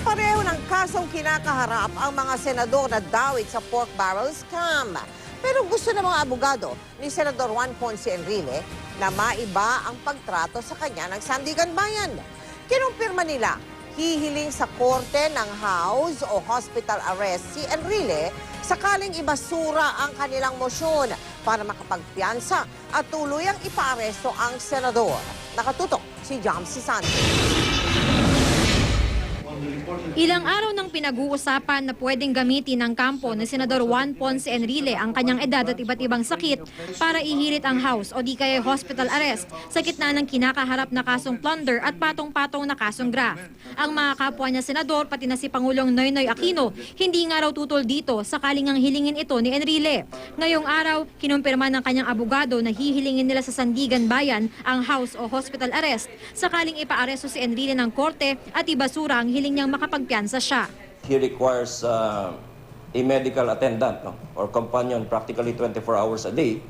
Pareho ng kasong kinakaharap ang mga senador na dawit sa pork barrel scam. Pero gusto ng mga abogado ni Senador Juan Ponce Enrile na maiba ang pagtrato sa kanya ng Sandigan Bayan. Kinumpirma nila, hihiling sa korte ng house o hospital arrest si Enrile sakaling ibasura ang kanilang motion para makapagpiyansa at tuluyang ipaaresto ang senador. Nakatutok si Jamsi Santos. Ilang araw nang pinag-uusapan na pwedeng gamitin ng kampo ni Senador Juan Ponce Enrile ang kanyang edad at iba't ibang sakit para ihirit ang house o di kaya hospital arrest sa gitna ng kinakaharap na kasong plunder at patong-patong na kasong graft. Ang mga kapwa niya senador pati na si Pangulong Noynoy Aquino hindi nga raw tutol dito sakaling ang hilingin ito ni Enrile. Ngayong araw, kinumpirma ng kanyang abogado na hihilingin nila sa Sandigan Bayan ang house o hospital arrest sakaling ipaaresto si Enrile ng korte at ibasura ang hiling niyang makapagpiyansa siya. He requires a medical attendant, no? Or companion practically 24 hours a day.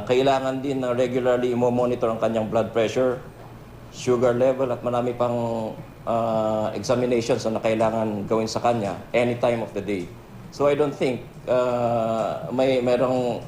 Kailangan din na regularly monitor ang kanyang blood pressure, sugar level at marami pang examinations na kailangan gawin sa kanya any time of the day. So I don't think mayroong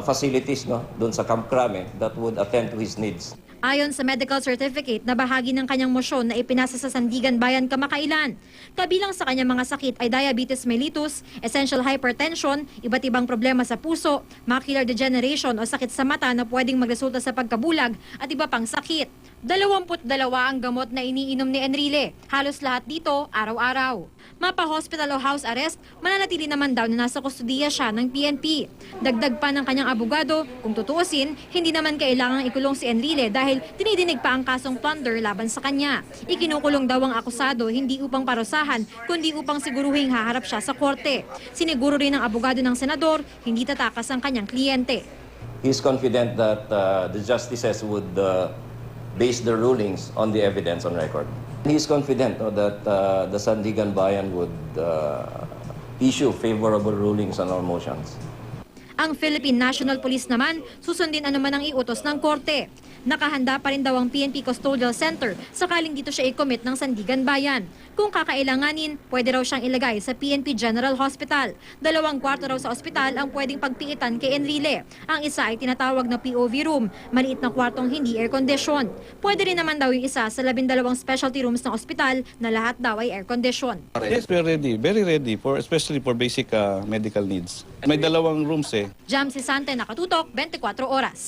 facilities, no, doon sa Camp Crame that would attend to his needs. Ayon sa medical certificate na bahagi ng kanyang motion na ipinasa sa Sandigan Bayan kamakailan, kabilang sa kanyang mga sakit ay diabetes mellitus, essential hypertension, iba't ibang problema sa puso, macular degeneration o sakit sa mata na pwedeng magresulta sa pagkabulag at iba pang sakit. 22 ang gamot na iniinom ni Enrile. Halos lahat dito araw-araw. Mapa-hospital o house arrest, mananatili naman daw na nasa kustudiya siya ng PNP. Dagdag pa ng kanyang abogado, kung tutuusin, hindi naman kailangang ikulong si Enrile dahil tinidinig pa ang kasong plunder laban sa kanya. Ikinukulong daw ang akusado hindi upang parusahan, kundi upang siguruhing haharap siya sa korte. Siniguro rin ng abogado ng senador, hindi tatakas ang kanyang kliyente. He's confident that the justices would base their rulings on the evidence on record. He's confident, no, that the Sandigan Bayan would issue favorable rulings on our motions. Ang Philippine National Police naman susundin anuman ang iutos ng korte. Nakahanda pa rin daw ang PNP Custodial Center sakaling dito siya i-commit ng Sandigan Bayan. Kung kakailanganin, pwede raw siyang ilagay sa PNP General Hospital. 2 kwarto raw sa ospital ang pwedeng pagpiitan kay Enrile. Ang isa ay tinatawag na POV room, maliit na kwartong hindi air-condition. Pwede rin naman daw yung isa sa 12 specialty rooms ng ospital na lahat daw ay air-condition. Yes, we're ready. Very ready, especially for basic medical needs. May 2 rooms eh. Jamsi Sante, Nakatutok, 24 Oras.